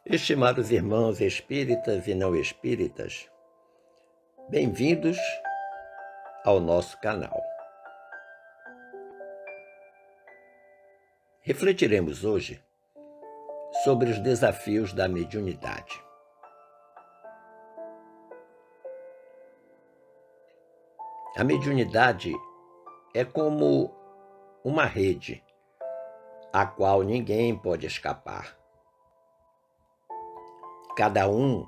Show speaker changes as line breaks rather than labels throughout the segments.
Estimados irmãos espíritas e não espíritas, bem-vindos ao nosso canal. Refletiremos hoje sobre os desafios da mediunidade. A mediunidade é como uma rede a qual ninguém pode escapar. Cada um,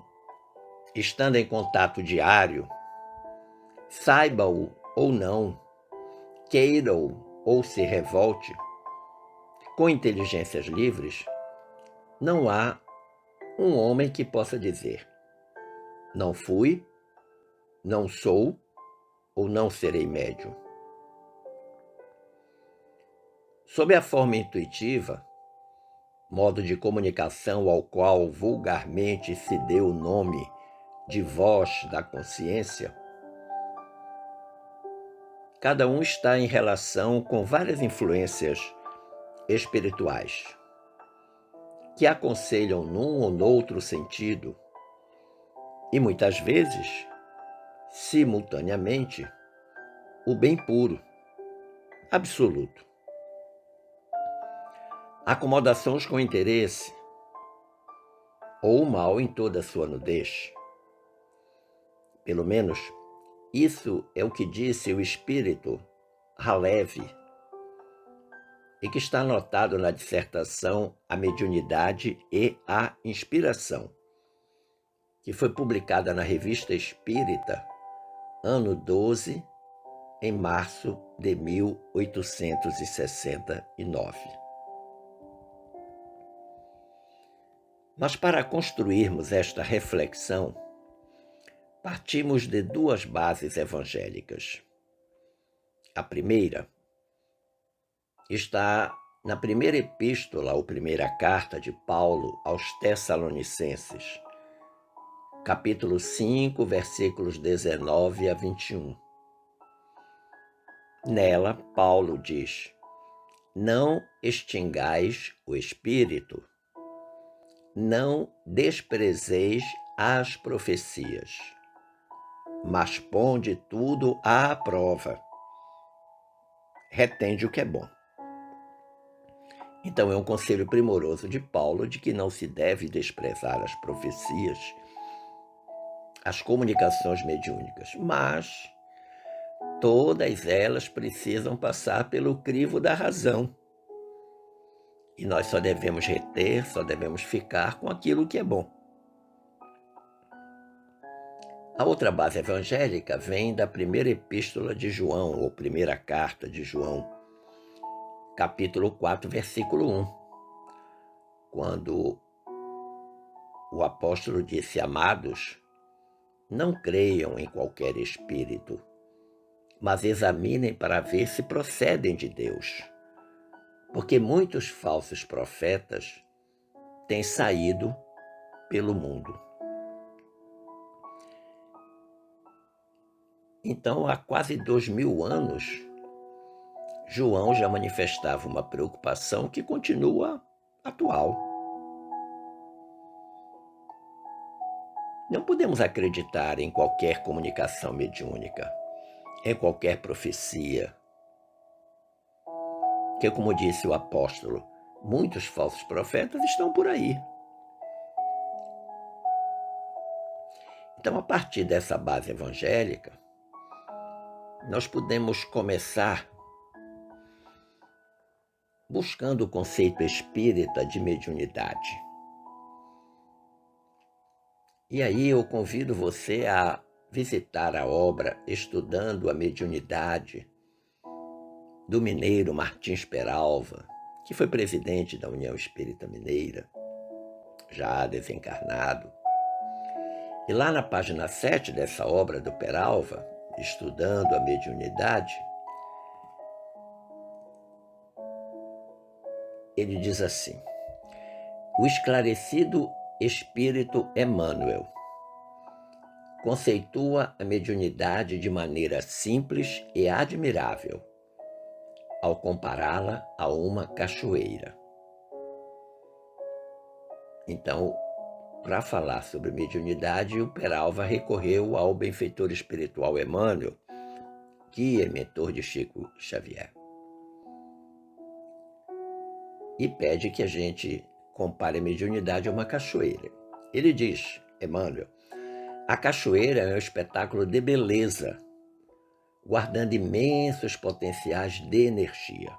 estando em contato diário, saiba-o ou não, queira-o ou se revolte, com inteligências livres, não há um homem que possa dizer: não fui, não sou ou não serei médium. Sob a forma intuitiva, modo de comunicação ao qual vulgarmente se deu o nome de voz da consciência, cada um está em relação com várias influências espirituais que aconselham num ou noutro sentido e muitas vezes, simultaneamente, o bem puro, absoluto. Acomodações com interesse ou o mal em toda a sua nudez. Pelo menos, isso é o que disse o espírito Haleve, e que está anotado na dissertação A Mediunidade e a Inspiração, que foi publicada na Revista Espírita, ano 12, em março de 1869. Mas para construirmos esta reflexão, partimos de duas bases evangélicas. A primeira está na primeira epístola ou primeira carta de Paulo aos Tessalonicenses, capítulo 5, versículos 19 a 21. Nela, Paulo diz: não extingais o espírito, não desprezeis as profecias, mas ponde tudo à prova. Retende o que é bom. Então é um conselho primoroso de Paulo de que não se deve desprezar as profecias, as comunicações mediúnicas, mas todas elas precisam passar pelo crivo da razão. E nós só devemos reter, só devemos ficar com aquilo que é bom. A outra base evangélica vem da primeira epístola de João, ou primeira carta de João, capítulo 4, versículo 1, quando o apóstolo disse: amados, não creiam em qualquer espírito, mas examinem para ver se procedem de Deus, porque muitos falsos profetas têm saído pelo mundo. Então, há quase 2000 anos, João já manifestava uma preocupação que continua atual. Não podemos acreditar em qualquer comunicação mediúnica, em qualquer profecia, que, como disse o apóstolo, muitos falsos profetas estão por aí. Então, a partir dessa base evangélica, nós podemos começar buscando o conceito espírita de mediunidade. E aí eu convido você a visitar a obra Estudando a Mediunidade, do mineiro Martins Peralva, que foi presidente da União Espírita Mineira, já desencarnado. E lá na página 7 dessa obra do Peralva, Estudando a Mediunidade, ele diz assim: o esclarecido Espírito Emmanuel conceitua a mediunidade de maneira simples e admirável, ao compará-la a uma cachoeira. Então, Para falar sobre mediunidade, o Peralva recorreu ao benfeitor espiritual Emmanuel, guia e mentor de Chico Xavier, e pede que a gente compare a mediunidade a uma cachoeira. Ele diz, Emmanuel, a cachoeira é um espetáculo de beleza, guardando imensos potenciais de energia.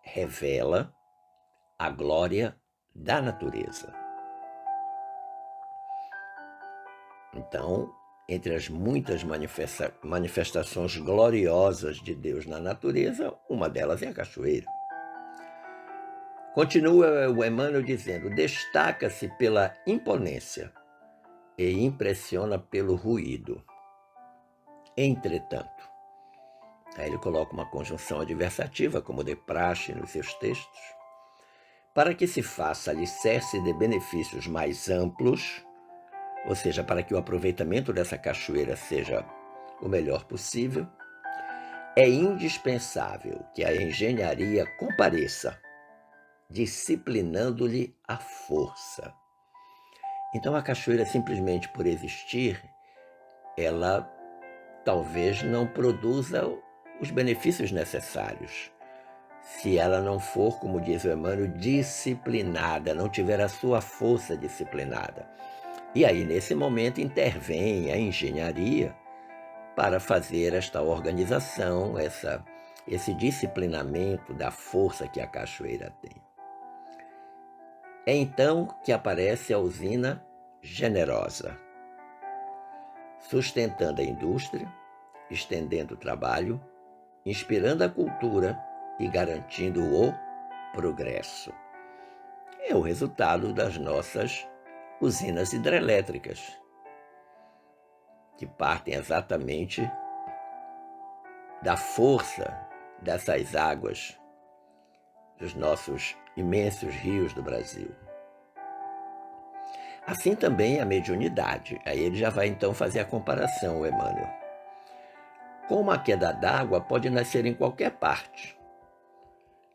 Revela a glória da natureza. Então, entre as muitas manifestações gloriosas de Deus na natureza, uma delas é a cachoeira. Continua o Emmanuel dizendo, destaca-se pela imponência e impressiona pelo ruído. Entretanto, aí ele coloca uma conjunção adversativa, como de praxe nos seus textos, para que se faça alicerce de benefícios mais amplos, ou seja, para que o aproveitamento dessa cachoeira seja o melhor possível, é indispensável que a engenharia compareça, disciplinando-lhe a força. Então a cachoeira, simplesmente por existir, ela talvez não produza os benefícios necessários, se ela não for, como diz o Emmanuel, disciplinada, não tiver a sua força disciplinada. E aí, nesse momento, intervém a engenharia para fazer esta organização, esse disciplinamento da força que a cachoeira tem. É então que aparece a usina generosa, sustentando a indústria, estendendo o trabalho, inspirando a cultura e garantindo o progresso. É o resultado das nossas usinas hidrelétricas, que partem exatamente da força dessas águas dos nossos imensos rios do Brasil. Assim também a mediunidade. Aí ele já vai então fazer a comparação, Emmanuel. Como a queda d'água pode nascer em qualquer parte.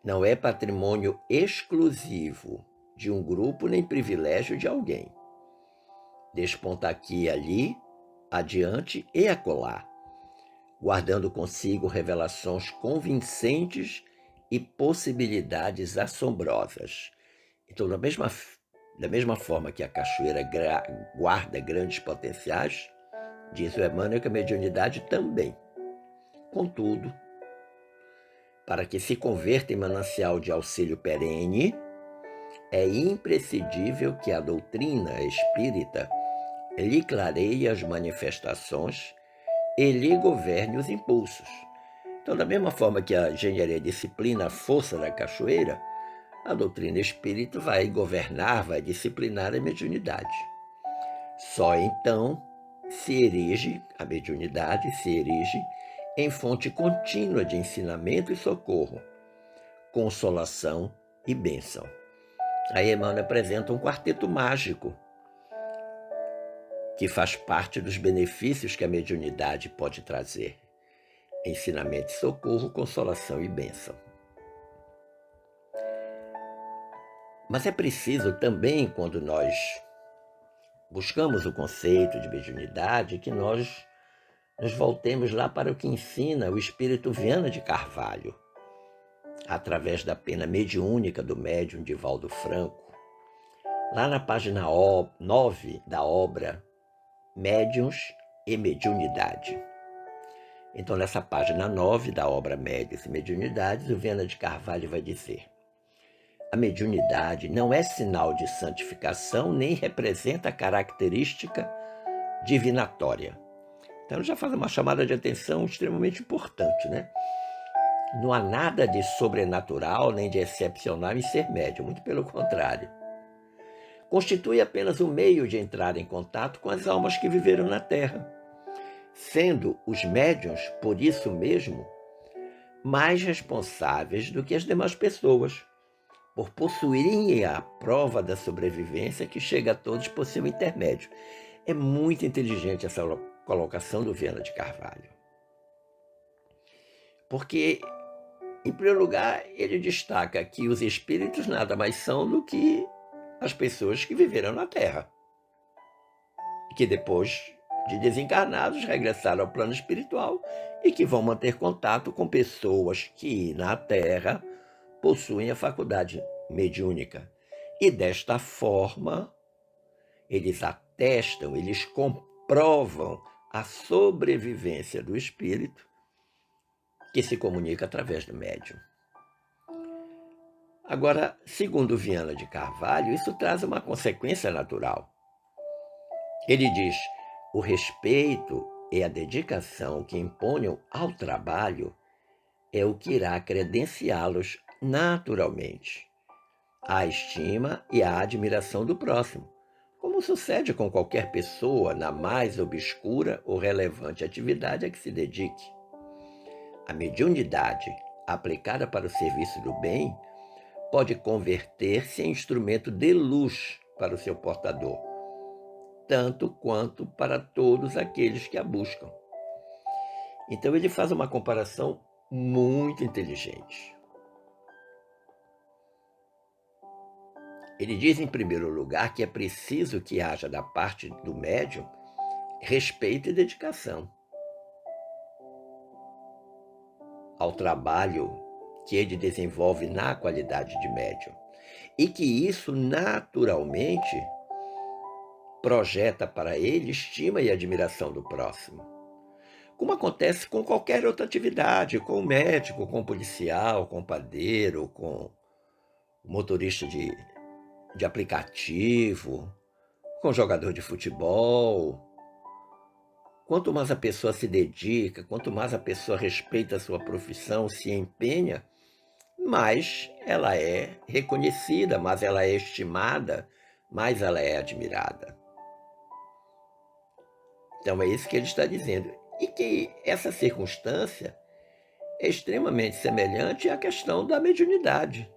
Não é patrimônio exclusivo de um grupo nem privilégio de alguém. Desponta aqui e ali, adiante e acolá, guardando consigo revelações convincentes e possibilidades assombrosas. Então, da mesma forma que a cachoeira guarda grandes potenciais, diz o Emmanuel que a mediunidade também. Contudo, para que se converta em manancial de auxílio perene, é imprescindível que a doutrina espírita lhe clareie as manifestações e lhe governe os impulsos. Então, da mesma forma que a engenharia disciplina a força da cachoeira, a doutrina espírita vai governar, vai disciplinar a mediunidade. Só então a mediunidade se erige em fonte contínua de ensinamento e socorro, consolação e bênção. Aí Emmanuel apresenta um quarteto mágico, que faz parte dos benefícios que a mediunidade pode trazer. Ensinamento e socorro, consolação e bênção. Mas é preciso também, quando nós buscamos o conceito de mediunidade, que nós nos voltemos lá para o que ensina o espírito Viana de Carvalho, através da pena mediúnica do médium Divaldo Franco, lá na página 9 da obra Médiuns e Mediunidade. Então, nessa página 9 da obra Médiuns e Mediunidades, o Viana de Carvalho vai dizer: a mediunidade não é sinal de santificação nem representa característica divinatória. Então, já faz uma chamada de atenção extremamente importante, né? Não há nada de sobrenatural nem de excepcional em ser médium, muito pelo contrário. Constitui apenas um meio de entrar em contato com as almas que viveram na Terra, sendo os médiuns, por isso mesmo, mais responsáveis do que as demais pessoas, por possuírem a prova da sobrevivência que chega a todos por seu intermédio. É muito inteligente essa colocação do Viana de Carvalho. Porque, em primeiro lugar, ele destaca que os espíritos nada mais são do que as pessoas que viveram na Terra, que depois de desencarnados regressaram ao plano espiritual e que vão manter contato com pessoas que na Terra possuem a faculdade mediúnica. E desta forma, eles atestam, eles comprovam a sobrevivência do espírito que se comunica através do médium. Agora, segundo Viana de Carvalho, isso traz uma consequência natural. Ele diz: o respeito e a dedicação que imponham ao trabalho é o que irá credenciá-los naturalmente à estima e à admiração do próximo, como sucede com qualquer pessoa na mais obscura ou relevante atividade a que se dedique. A mediunidade, aplicada para o serviço do bem, pode converter-se em instrumento de luz para o seu portador, tanto quanto para todos aqueles que a buscam. Então ele faz uma comparação muito inteligente. Ele diz, em primeiro lugar, que é preciso que haja da parte do médium respeito e dedicação ao trabalho que ele desenvolve na qualidade de médium, e que isso naturalmente projeta para ele estima e admiração do próximo, como acontece com qualquer outra atividade, com o médico, com o policial, com o padeiro, com o motorista de aplicativo, com o jogador de futebol. Quanto mais a pessoa se dedica, quanto mais a pessoa respeita a sua profissão, se empenha, mais ela é reconhecida, mais ela é estimada, mais ela é admirada. Então é isso que ele está dizendo. E que essa circunstância é extremamente semelhante à questão da mediunidade.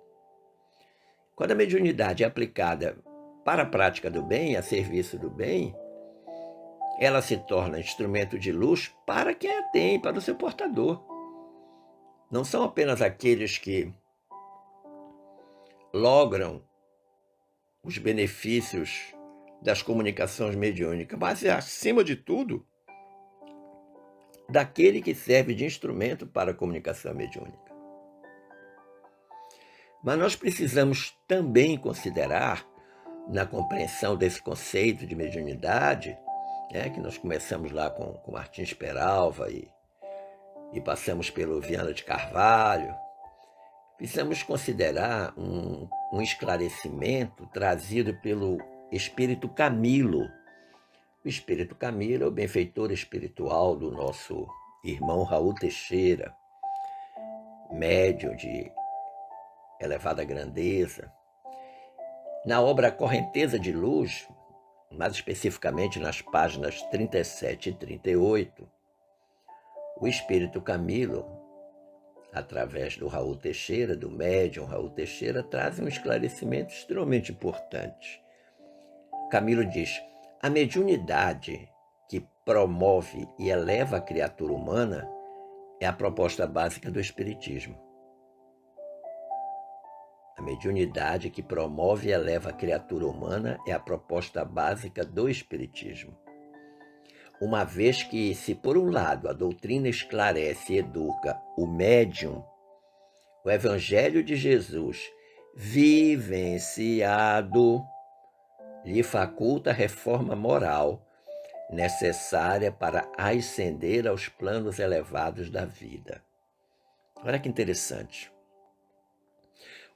Quando a mediunidade é aplicada para a prática do bem, a serviço do bem, ela se torna instrumento de luz para quem a tem, para o seu portador. Não são apenas aqueles que logram os benefícios das comunicações mediúnicas, mas, acima de tudo, daquele que serve de instrumento para a comunicação mediúnica. Mas nós precisamos também considerar, na compreensão desse conceito de mediunidade, que nós começamos lá com Martins Peralva e passamos pelo Viana de Carvalho, precisamos considerar um esclarecimento trazido pelo Espírito Camilo. O Espírito Camilo é o benfeitor espiritual do nosso irmão Raul Teixeira, médium de elevada grandeza. Na obra Correnteza de Luz, mais especificamente nas páginas 37 e 38, o Espírito Camilo, através do Raul Teixeira, do médium Raul Teixeira, traz um esclarecimento extremamente importante. Camilo diz: a mediunidade que promove e eleva a criatura humana é a proposta básica do Espiritismo. A mediunidade que promove e eleva a criatura humana é a proposta básica do Espiritismo. Uma vez que, se por um lado a doutrina esclarece e educa o médium, o Evangelho de Jesus, vivenciado, lhe faculta a reforma moral necessária para ascender aos planos elevados da vida. Olha que interessante.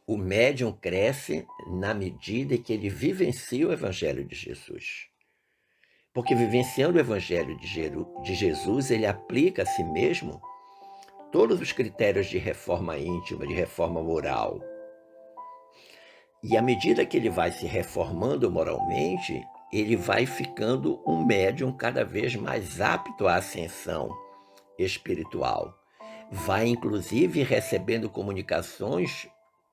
O médium cresce na medida em que ele vivencia o Evangelho de Jesus. Porque vivenciando o Evangelho de Jesus, ele aplica a si mesmo todos os critérios de reforma íntima, de reforma moral. E à medida que ele vai se reformando moralmente, ele vai ficando um médium cada vez mais apto à ascensão espiritual. Vai, inclusive, recebendo comunicações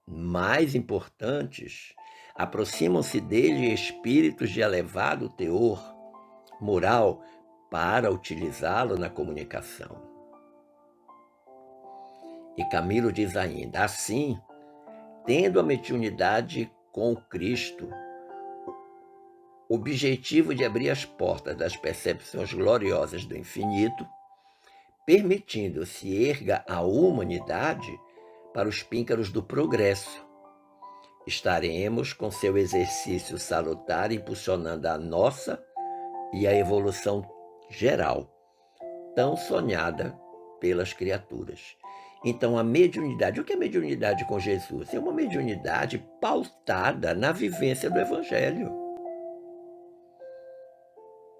mais importantes. Aproximam-se dele espíritos de elevado teor moral para utilizá-lo na comunicação. E Camilo diz ainda: assim, tendo a mediunidade com o Cristo, objetivo de abrir as portas das percepções gloriosas do infinito, permitindo-se erga a humanidade para os píncaros do progresso. Estaremos com seu exercício salutar impulsionando a nossa e a evolução geral, tão sonhada pelas criaturas. Então, a mediunidade, o que é mediunidade com Jesus? É uma mediunidade pautada na vivência do Evangelho.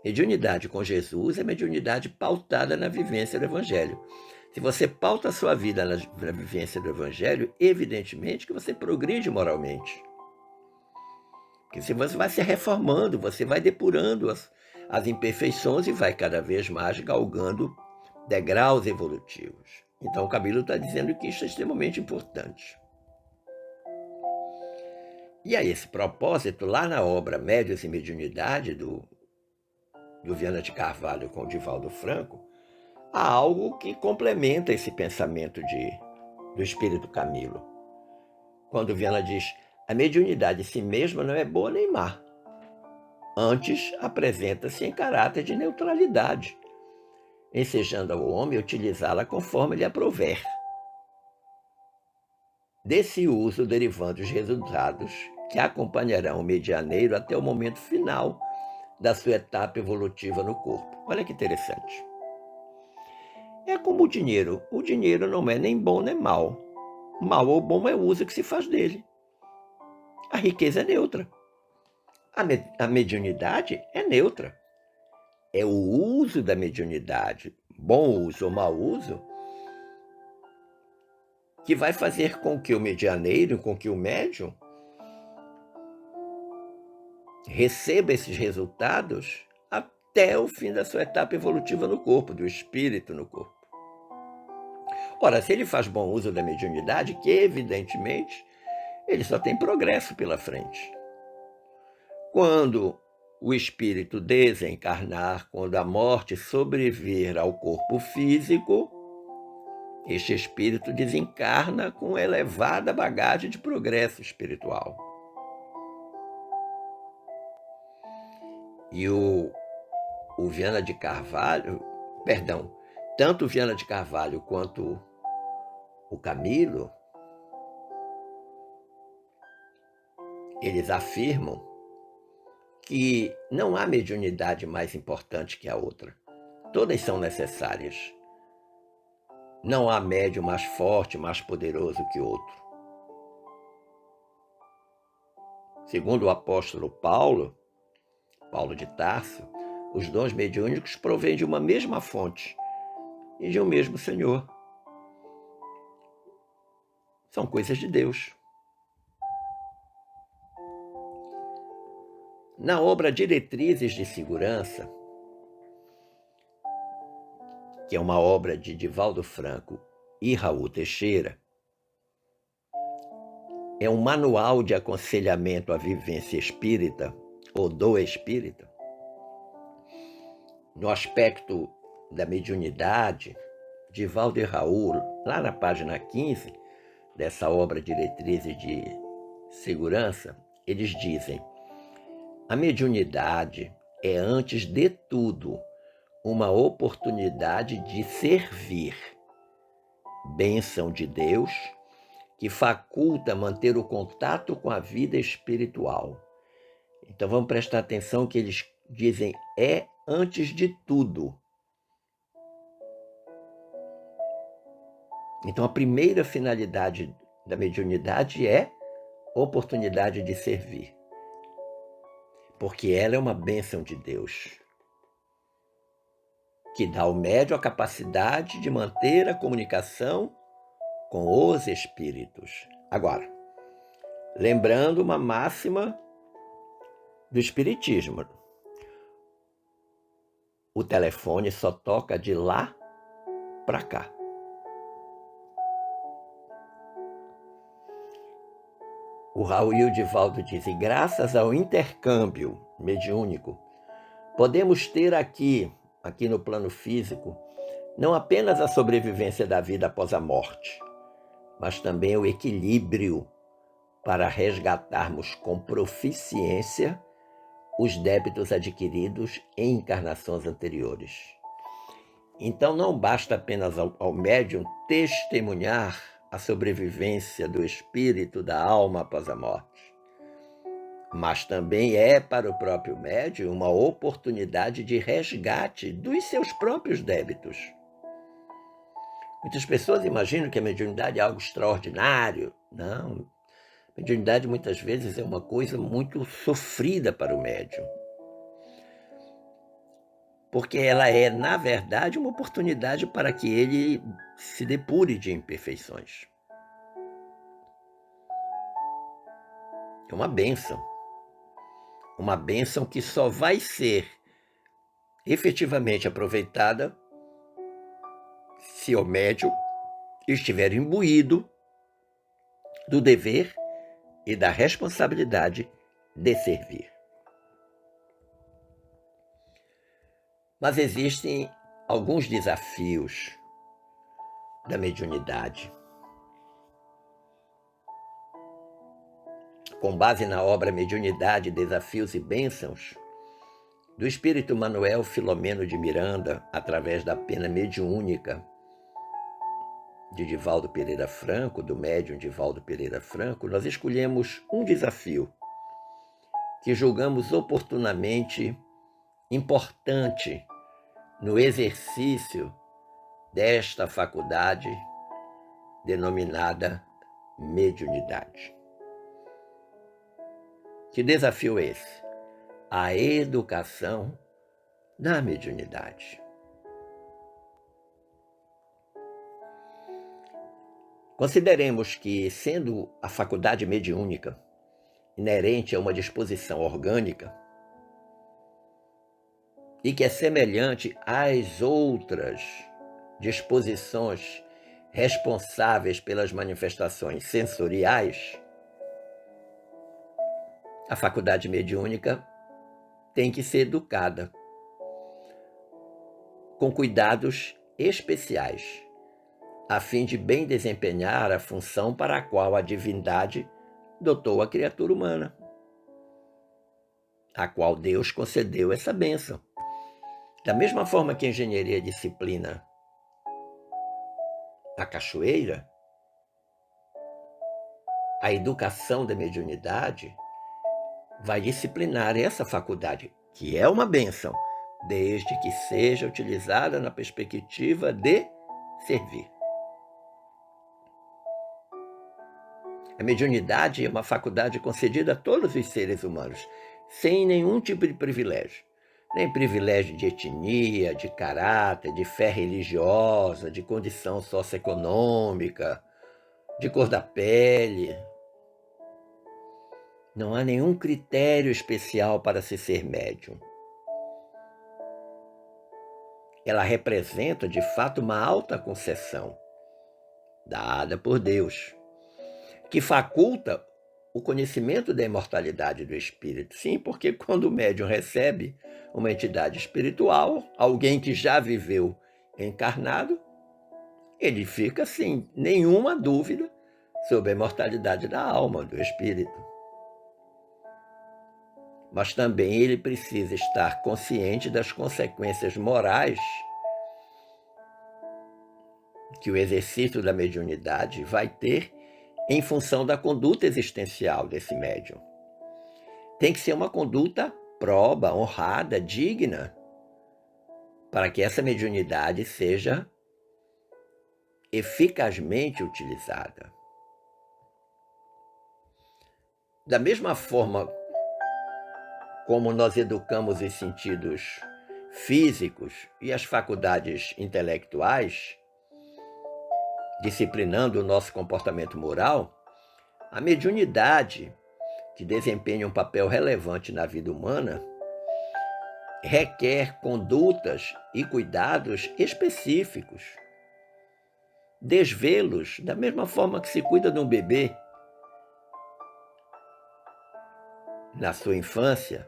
Mediunidade com Jesus é mediunidade pautada na vivência do Evangelho. Se você pauta a sua vida na vivência do Evangelho, evidentemente que você progride moralmente. Porque se você vai se reformando, você vai depurando as imperfeições e vai cada vez mais galgando degraus evolutivos. Então, o Camilo está dizendo que isso é extremamente importante. E a esse propósito, lá na obra Médiuns e Mediunidade, do Viana de Carvalho com o Divaldo Franco, há algo que complementa esse pensamento do Espírito Camilo. Quando Viana diz, a mediunidade em si mesma não é boa nem má. Antes, apresenta-se em caráter de neutralidade, ensejando ao homem utilizá-la conforme lhe aprouver. Desse uso derivando os resultados que acompanharão o medianeiro até o momento final da sua etapa evolutiva no corpo. Olha que interessante. É como o dinheiro. O dinheiro não é nem bom nem mal. Mal ou bom é o uso que se faz dele. A riqueza é neutra. A mediunidade é neutra. É o uso da mediunidade, bom uso ou mau uso, que vai fazer com que o medianeiro, com que o médium, receba esses resultados até o fim da sua etapa evolutiva no corpo, do espírito no corpo. Ora, se ele faz bom uso da mediunidade, que evidentemente ele só tem progresso pela frente. Quando o espírito desencarnar, quando a morte sobrevir ao corpo físico, este espírito desencarna com elevada bagagem de progresso espiritual. E o Viana de Carvalho, tanto o Viana de Carvalho quanto o Camilo, eles afirmam que não há mediunidade mais importante que a outra. Todas são necessárias. Não há médium mais forte, mais poderoso que outro. Segundo o apóstolo Paulo de Tarso, os dons mediúnicos provêm de uma mesma fonte e de um mesmo Senhor. São coisas de Deus. Na obra Diretrizes de Segurança, que é uma obra de Divaldo Franco e Raul Teixeira, é um manual de aconselhamento à vivência espírita ou do espírita. No aspecto da mediunidade, Divaldo e Raul, lá na página 15 dessa obra Diretrizes de Segurança, eles dizem: a mediunidade é, antes de tudo, uma oportunidade de servir, bênção de Deus, que faculta manter o contato com a vida espiritual. Então vamos prestar atenção que eles dizem é antes de tudo. Então a primeira finalidade da mediunidade é oportunidade de servir, porque ela é uma bênção de Deus, que dá ao médium a capacidade de manter a comunicação com os espíritos. Agora, lembrando uma máxima do Espiritismo: o telefone só toca de lá para cá. O Raul e o Divaldo dizem: graças ao intercâmbio mediúnico, podemos ter aqui no plano físico, não apenas a sobrevivência da vida após a morte, mas também o equilíbrio para resgatarmos com proficiência os débitos adquiridos em encarnações anteriores. Então não basta apenas ao médium testemunhar a sobrevivência do espírito da alma após a morte, mas também é para o próprio médium uma oportunidade de resgate dos seus próprios débitos. Muitas pessoas imaginam que a mediunidade é algo extraordinário. Não. A mediunidade muitas vezes é uma coisa muito sofrida para o médium. Porque ela é, na verdade, uma oportunidade para que ele se depure de imperfeições. É uma bênção. Uma bênção que só vai ser efetivamente aproveitada se o médium estiver imbuído do dever e da responsabilidade de servir. Mas existem alguns desafios da mediunidade. Com base na obra Mediunidade, Desafios e Bênçãos, do espírito Manuel Filomeno de Miranda, através da pena mediúnica de Divaldo Pereira Franco, do médium Divaldo Pereira Franco, nós escolhemos um desafio que julgamos oportunamente importante no exercício desta faculdade denominada mediunidade. Que desafio é esse? A educação da mediunidade. Consideremos que, sendo a faculdade mediúnica inerente a uma disposição orgânica e que é semelhante às outras disposições responsáveis pelas manifestações sensoriais, a faculdade mediúnica tem que ser educada com cuidados especiais, a fim de bem desempenhar a função para a qual a divindade dotou a criatura humana, a qual Deus concedeu essa bênção. Da mesma forma que a engenharia disciplina a cachoeira, a educação da mediunidade vai disciplinar essa faculdade, que é uma bênção, desde que seja utilizada na perspectiva de servir. A mediunidade é uma faculdade concedida a todos os seres humanos, sem nenhum tipo de privilégio. Nem privilégio de etnia, de caráter, de fé religiosa, de condição socioeconômica, de cor da pele. Não há nenhum critério especial para se ser médium. Ela representa, de fato, uma alta concessão, dada por Deus, que faculta o conhecimento da imortalidade do espírito. Sim, porque quando o médium recebe uma entidade espiritual, alguém que já viveu encarnado, ele fica sem nenhuma dúvida sobre a imortalidade da alma, do espírito. Mas também ele precisa estar consciente das consequências morais que o exercício da mediunidade vai ter em função da conduta existencial desse médium. Tem que ser uma conduta proba, honrada, digna, para que essa mediunidade seja eficazmente utilizada. Da mesma forma como nós educamos os sentidos físicos e as faculdades intelectuais, disciplinando o nosso comportamento moral, a mediunidade, que desempenha um papel relevante na vida humana, requer condutas e cuidados específicos. Desvê-los da mesma forma que se cuida de um bebê na sua infância,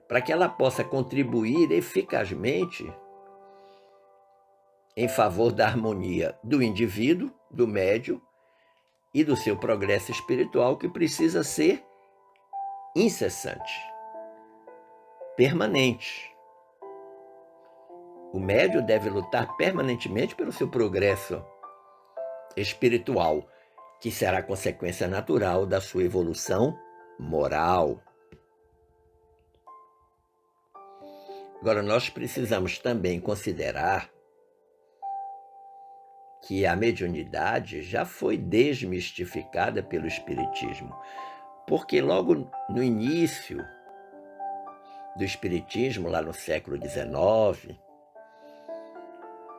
para que ela possa contribuir eficazmente em favor da harmonia do indivíduo, do médium e do seu progresso espiritual, que precisa ser incessante. permanente. O médium deve lutar permanentemente pelo seu progresso espiritual, que será consequência natural da sua evolução moral. Agora, nós precisamos também considerar que a mediunidade já foi desmistificada pelo Espiritismo, porque logo no início do Espiritismo, lá no século XIX,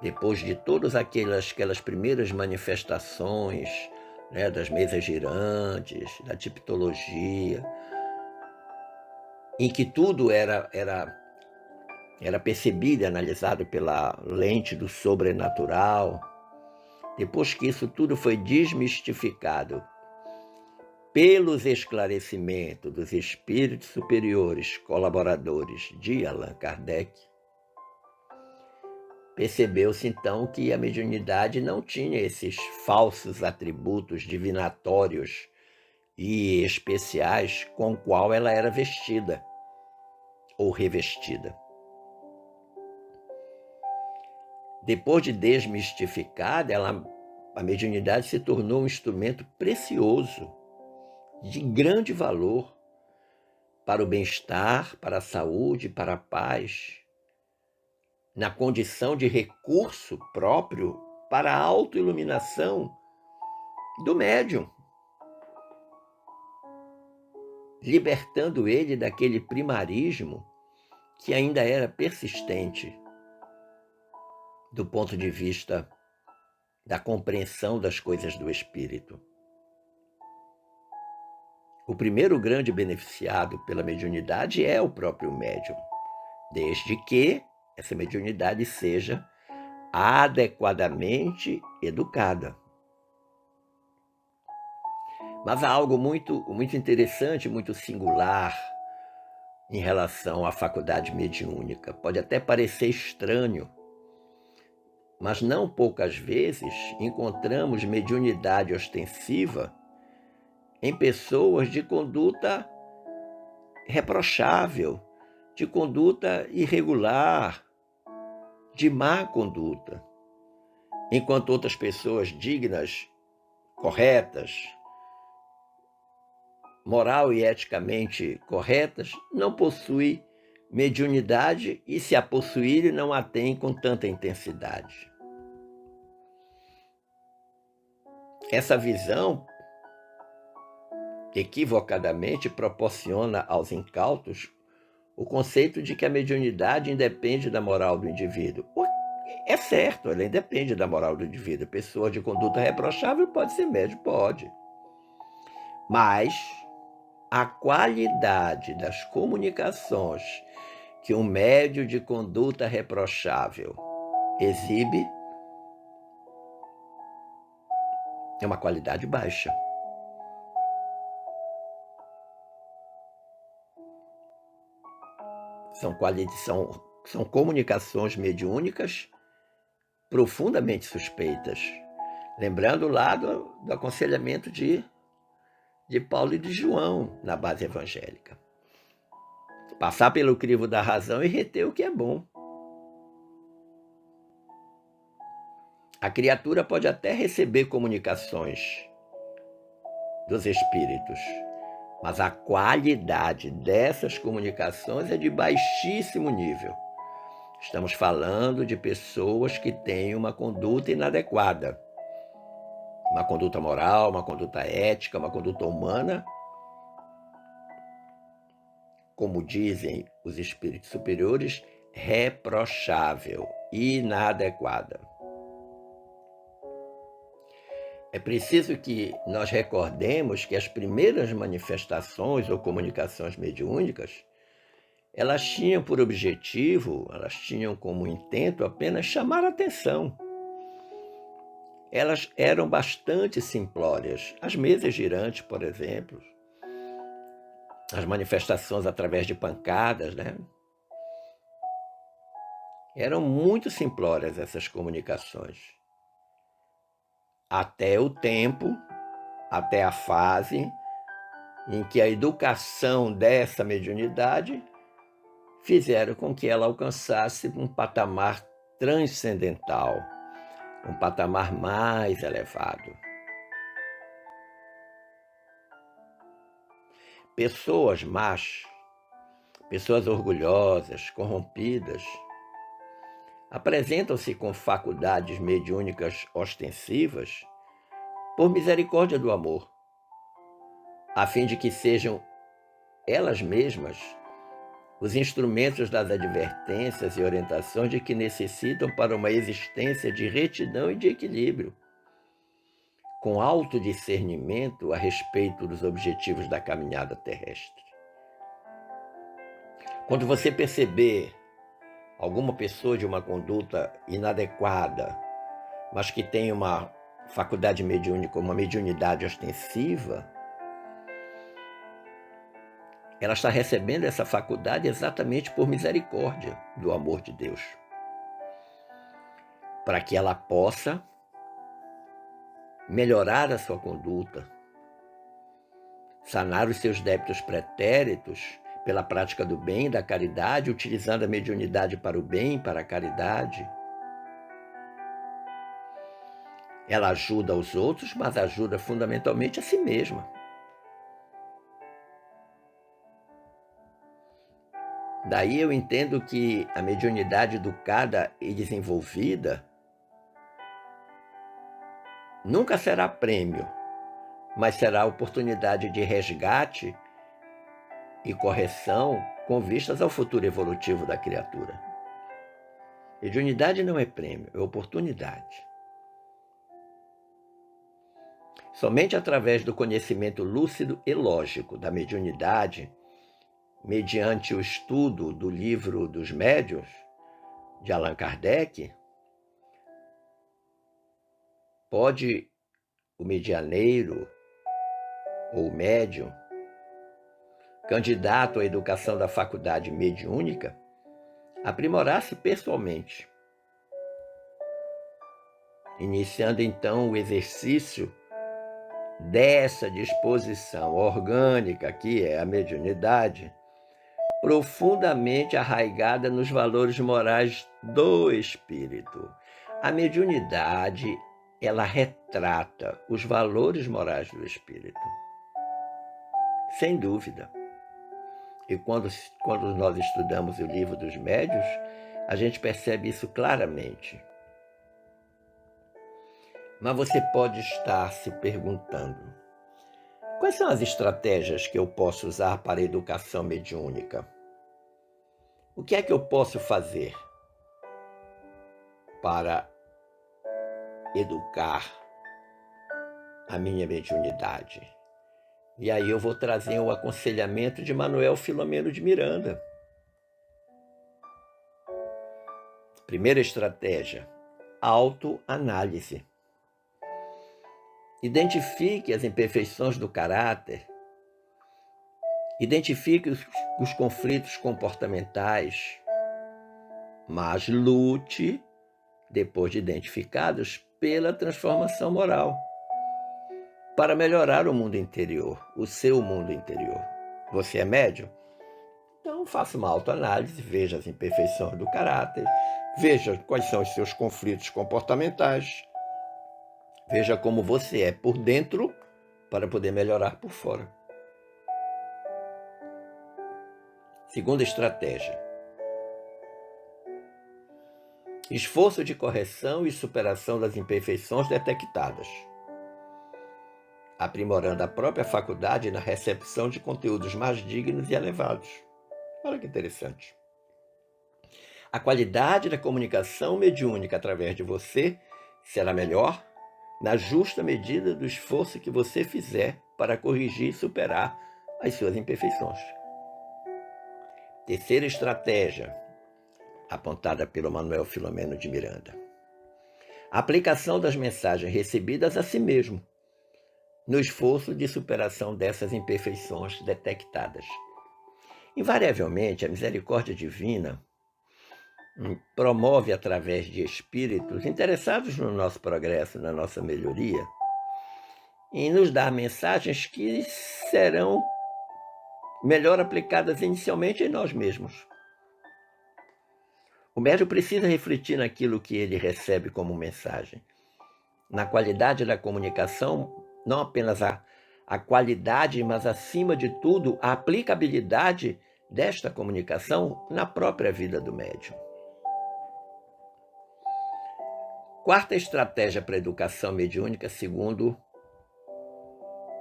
depois de todas aquelas primeiras manifestações, né, das mesas girantes, da tipologia, em que tudo era percebido e analisado pela lente do sobrenatural, depois que isso tudo foi desmistificado pelos esclarecimentos dos espíritos superiores colaboradores de Allan Kardec, percebeu-se então que a mediunidade não tinha esses falsos atributos divinatórios e especiais com o qual ela era vestida ou revestida. Depois de desmistificada, a mediunidade se tornou um instrumento precioso, de grande valor para o bem-estar, para a saúde, para a paz, na condição de recurso próprio para a autoiluminação do médium, libertando ele daquele primarismo que ainda era persistente do ponto de vista da compreensão das coisas do espírito. O primeiro grande beneficiado pela mediunidade é o próprio médium, desde que essa mediunidade seja adequadamente educada. Mas há algo muito interessante, muito singular em relação à faculdade mediúnica. Pode até parecer estranho, mas não poucas vezes encontramos mediunidade ostensiva em pessoas de conduta reprochável, de conduta irregular, de má conduta, enquanto outras pessoas dignas, corretas, moral e eticamente corretas, não possuem mediunidade e, se a possuírem, não a têm com tanta intensidade. Essa visão equivocadamente proporciona aos incautos o conceito de que a mediunidade independe da moral do indivíduo. É certo, ela independe da moral do indivíduo. Pessoa de conduta reprochável pode ser médium, pode. Mas a qualidade das comunicações que um médium de conduta reprochável exibe é uma qualidade baixa. São comunicações mediúnicas profundamente suspeitas. Lembrando lá do aconselhamento de Paulo e de João na base evangélica. Passar pelo crivo da razão e reter o que é bom. A criatura pode até receber comunicações dos espíritos, mas a qualidade dessas comunicações é de baixíssimo nível. Estamos falando de pessoas que têm uma conduta inadequada, uma conduta moral, uma conduta ética, uma conduta humana, como dizem os espíritos superiores, reprochável, inadequada. É preciso que nós recordemos que as primeiras manifestações ou comunicações mediúnicas, elas tinham por objetivo, elas tinham como intento apenas chamar a atenção. Elas eram bastante simplórias. As mesas girantes, por exemplo, as manifestações através de pancadas, né? Eram muito simplórias essas comunicações. Até o tempo, até a fase em que a educação dessa mediunidade fizeram com que ela alcançasse um patamar transcendental, um patamar mais elevado. Pessoas más, pessoas orgulhosas, corrompidas, apresentam-se com faculdades mediúnicas ostensivas por misericórdia do amor, a fim de que sejam elas mesmas os instrumentos das advertências e orientações de que necessitam para uma existência de retidão e de equilíbrio, com alto discernimento a respeito dos objetivos da caminhada terrestre. Quando você perceber alguma pessoa de uma conduta inadequada, mas que tem uma faculdade mediúnica, uma mediunidade ostensiva, ela está recebendo essa faculdade exatamente por misericórdia do amor de Deus, para que ela possa melhorar a sua conduta, sanar os seus débitos pretéritos pela prática do bem, da caridade, utilizando a mediunidade para o bem, para a caridade. Ela ajuda os outros, mas ajuda fundamentalmente a si mesma. Daí eu entendo que a mediunidade educada e desenvolvida nunca será prêmio, mas será oportunidade de resgate e correção com vistas ao futuro evolutivo da criatura. Mediunidade não é prêmio, é oportunidade. Somente através do conhecimento lúcido e lógico da mediunidade, mediante o estudo do Livro dos Médiuns, de Allan Kardec, pode o medianeiro ou médium, candidato à educação da faculdade mediúnica, aprimorar-se pessoalmente, iniciando então o exercício dessa disposição orgânica, que é a mediunidade, profundamente arraigada nos valores morais do espírito. A mediunidade, ela retrata os valores morais do espírito, sem dúvida. E quando nós estudamos o Livro dos Médiuns, a gente percebe isso claramente. Mas você pode estar se perguntando: quais são as estratégias que eu posso usar para a educação mediúnica? O que é que eu posso fazer para educar a minha mediunidade? E aí eu vou trazer o aconselhamento de Manuel Filomeno de Miranda. Primeira estratégia: autoanálise. Identifique as imperfeições do caráter, identifique os conflitos comportamentais, mas lute, depois de identificados, pela transformação moral, para melhorar o mundo interior, o seu mundo interior. Você é médium? Então faça uma autoanálise, veja as imperfeições do caráter, veja quais são os seus conflitos comportamentais, veja como você é por dentro para poder melhorar por fora. Segunda estratégia: esforço de correção e superação das imperfeições detectadas, aprimorando a própria faculdade na recepção de conteúdos mais dignos e elevados. Olha que interessante. A qualidade da comunicação mediúnica através de você será melhor na justa medida do esforço que você fizer para corrigir e superar as suas imperfeições. Terceira estratégia, apontada pelo Manuel Filomeno de Miranda: a aplicação das mensagens recebidas a si mesmo, no esforço de superação dessas imperfeições detectadas. Invariavelmente, a misericórdia divina promove, através de espíritos interessados no nosso progresso, na nossa melhoria, em nos dar mensagens que serão melhor aplicadas inicialmente em nós mesmos, O médium precisa refletir naquilo que ele recebe como mensagem, na qualidade da comunicação, não apenas a qualidade, mas, acima de tudo, a aplicabilidade desta comunicação na própria vida do médium. Quarta estratégia para a educação mediúnica, segundo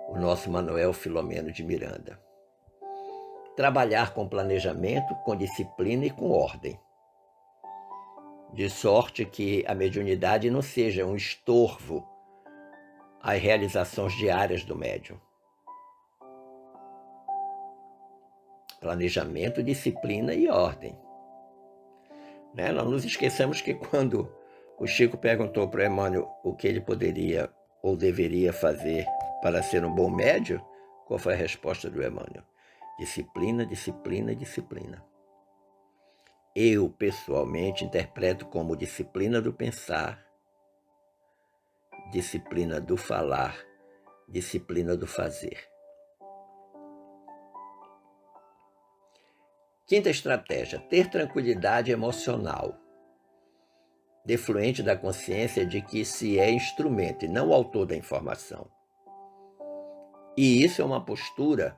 o nosso Manuel Filomeno de Miranda: trabalhar com planejamento, com disciplina e com ordem, de sorte que a mediunidade não seja um estorvo às realizações diárias do médium. Planejamento, disciplina e ordem. Não nos esqueçamos que quando o Chico perguntou para o Emmanuel o que ele poderia ou deveria fazer para ser um bom médium, qual foi a resposta do Emmanuel? Disciplina, disciplina e disciplina. Eu, pessoalmente, interpreto como disciplina do pensar, disciplina do falar, disciplina do fazer. Quinta estratégia: ter tranquilidade emocional, defluente da consciência de que se é instrumento e não autor da informação. E isso é uma postura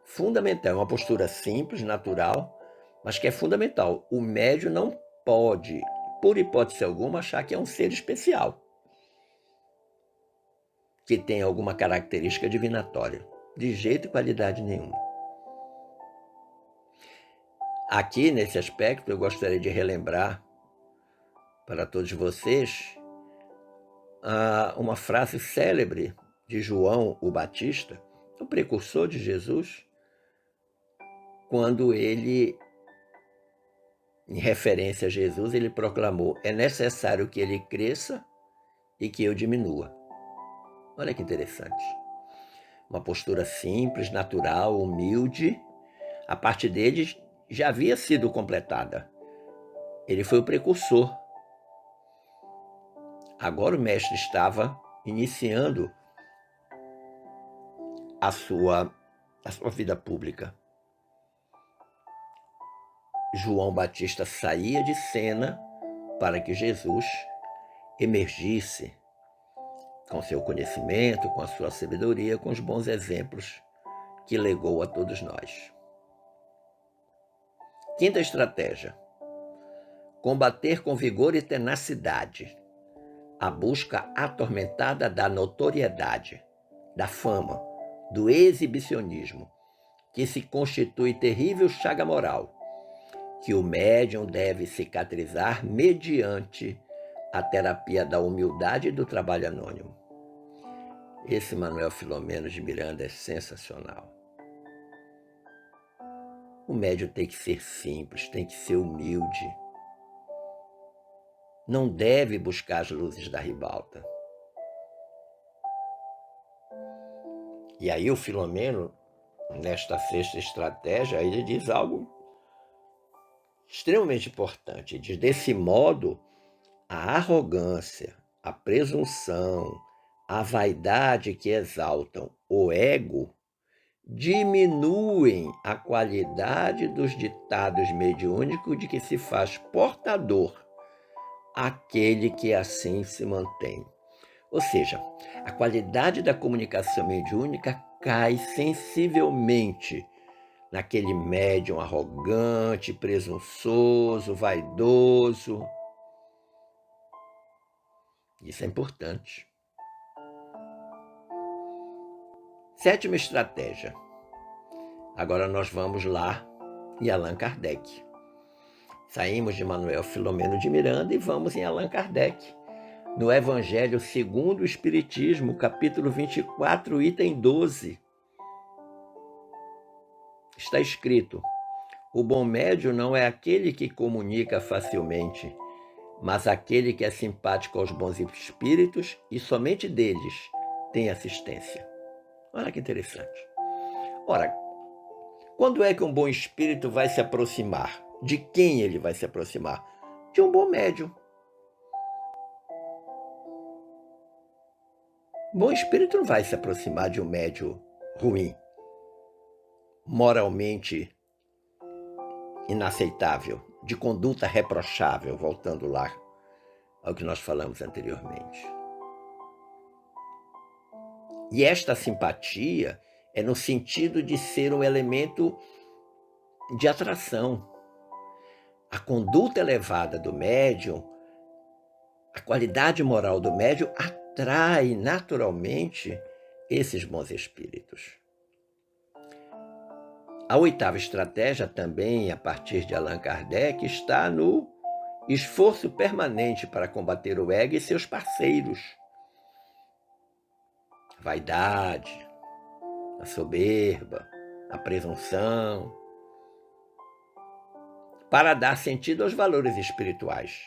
fundamental, uma postura simples, natural, mas que é fundamental. O médium não pode, por hipótese alguma, achar que é um ser especial, que tem alguma característica divinatória. De jeito e qualidade nenhuma. Aqui, nesse aspecto, eu gostaria de relembrar para todos vocês uma frase célebre de João o Batista, o precursor de Jesus, quando ele, em referência a Jesus, ele proclamou: é necessário que ele cresça e que eu diminua. Olha que interessante. Uma postura simples, natural, humilde. A parte dele já havia sido completada. Ele foi o precursor. Agora o mestre estava iniciando a sua vida pública. João Batista saía de cena para que Jesus emergisse com seu conhecimento, com a sua sabedoria, com os bons exemplos que legou a todos nós. Quinta estratégia: combater com vigor e tenacidade a busca atormentada da notoriedade, da fama, do exibicionismo, que se constitui terrível chaga moral, que o médium deve cicatrizar mediante a terapia da humildade e do trabalho anônimo. Esse Manuel Filomeno de Miranda é sensacional. O médium tem que ser simples, tem que ser humilde. Não deve buscar as luzes da ribalta. E aí o Filomeno, nesta sexta estratégia, ele diz algo extremamente importante. Ele diz: desse modo, a arrogância, a presunção, a vaidade que exaltam o ego diminuem a qualidade dos ditados mediúnicos de que se faz portador aquele que assim se mantém. Ou seja, a qualidade da comunicação mediúnica cai sensivelmente naquele médium arrogante, presunçoso, vaidoso. Isso é importante. Sétima estratégia. Agora nós vamos lá em Allan Kardec. Saímos de Manuel Filomeno de Miranda e vamos em Allan Kardec, no Evangelho segundo o Espiritismo, capítulo 24, item 12. Está escrito: o bom médium não é aquele que comunica facilmente, mas aquele que é simpático aos bons espíritos e somente deles tem assistência. Olha que interessante. Ora, quando é que um bom espírito vai se aproximar? De quem ele vai se aproximar? De um bom médium. Um bom espírito não vai se aproximar de um médium ruim, moralmente inaceitável. de conduta reprochável, voltando lá ao que nós falamos anteriormente. E esta simpatia é no sentido de ser um elemento de atração. A conduta elevada do médium, a qualidade moral do médium atrai naturalmente esses bons espíritos. A oitava estratégia, também a partir de Allan Kardec, está no esforço permanente para combater o ego e seus parceiros. A vaidade, a soberba, a presunção, para dar sentido aos valores espirituais.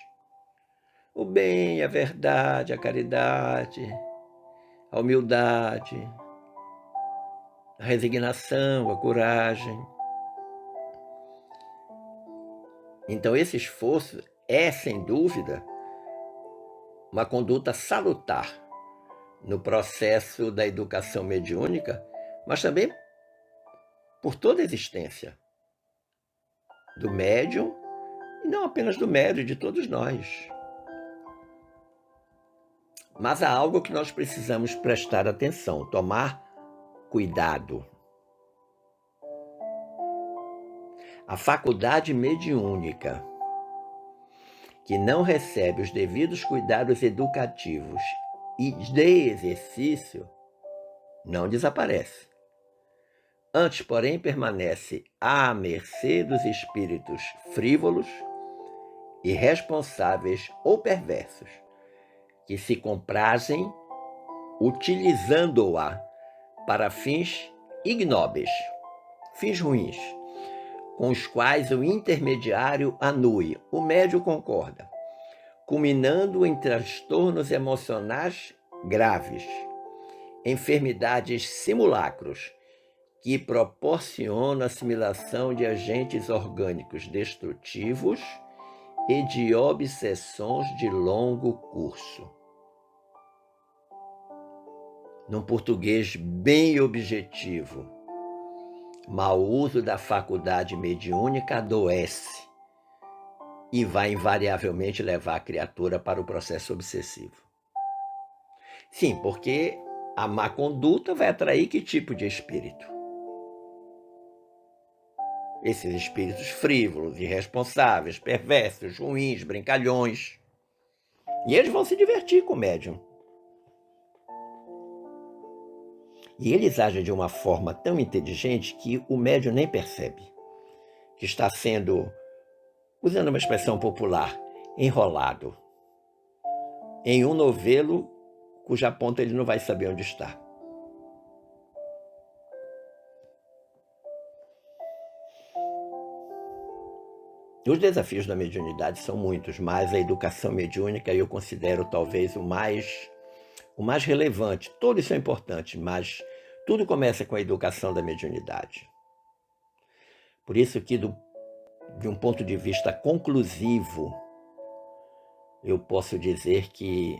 O bem, a verdade, a caridade, a humildade, a resignação, a coragem. Então, esse esforço é, sem dúvida, uma conduta salutar no processo da educação mediúnica, mas também por toda a existência do médium, e não apenas do médium, de todos nós. Mas há algo que nós precisamos prestar atenção, tomar cuidado. A faculdade mediúnica, que não recebe os devidos cuidados educativos e de exercício, não desaparece. Antes, porém, permanece à mercê dos espíritos frívolos, irresponsáveis ou perversos, que se comprazem utilizando-a para fins ignóbeis, fins ruins, com os quais o intermediário anui, o médium concorda, culminando em transtornos emocionais graves, enfermidades simulacros, que proporcionam a assimilação de agentes orgânicos destrutivos e de obsessões de longo curso. Num português bem objetivo, mau uso da faculdade mediúnica adoece e vai invariavelmente levar a criatura para o processo obsessivo. Sim, porque a má conduta vai atrair que tipo de espírito? Esses espíritos frívolos, irresponsáveis, perversos, ruins, brincalhões. E eles vão se divertir com o médium. E eles agem de uma forma tão inteligente que o médium nem percebe que está sendo, usando uma expressão popular, enrolado em um novelo cuja ponta ele não vai saber onde está. Os desafios da mediunidade são muitos, mas a educação mediúnica eu considero talvez o mais relevante. Todos são importantes, mas tudo começa com a educação da mediunidade. Por isso que, de um ponto de vista conclusivo, eu posso dizer que,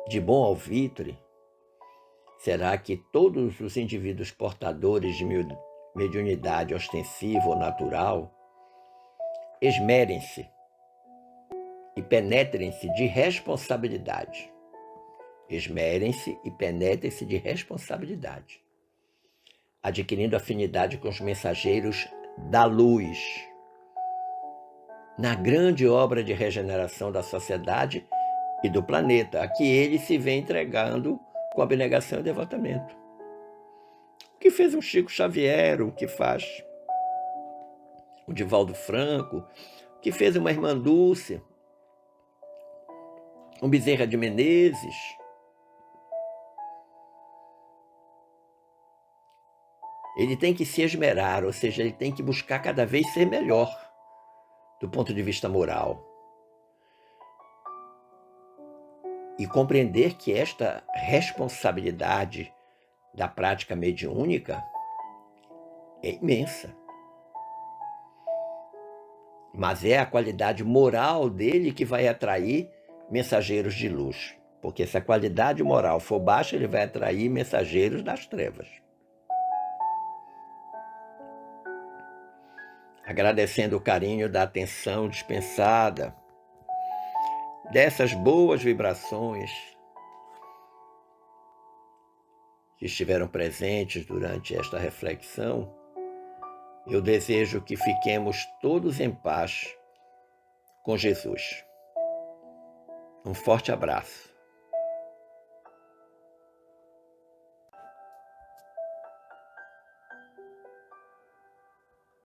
de bom alvitre, será que todos os indivíduos portadores de mediunidade ostensiva ou natural esmerem-se e penetrem-se de responsabilidade. Esmerem-se e penetrem-se de responsabilidade, adquirindo afinidade com os mensageiros da luz, na grande obra de regeneração da sociedade e do planeta, a que ele se vem entregando com abnegação e devotamento. O que fez um Chico Xavier, o que faz o Divaldo Franco, o que fez uma Irmã Dulce, um Bezerra de Menezes. Ele tem que se esmerar, ou seja, ele tem que buscar cada vez ser melhor do ponto de vista moral. E compreender que esta responsabilidade da prática mediúnica é imensa. Mas é a qualidade moral dele que vai atrair mensageiros de luz. Porque se a qualidade moral for baixa, ele vai atrair mensageiros das trevas. agradecendo o carinho da atenção dispensada, dessas boas vibrações que estiveram presentes durante esta reflexão, eu desejo que fiquemos todos em paz com Jesus. Um forte abraço.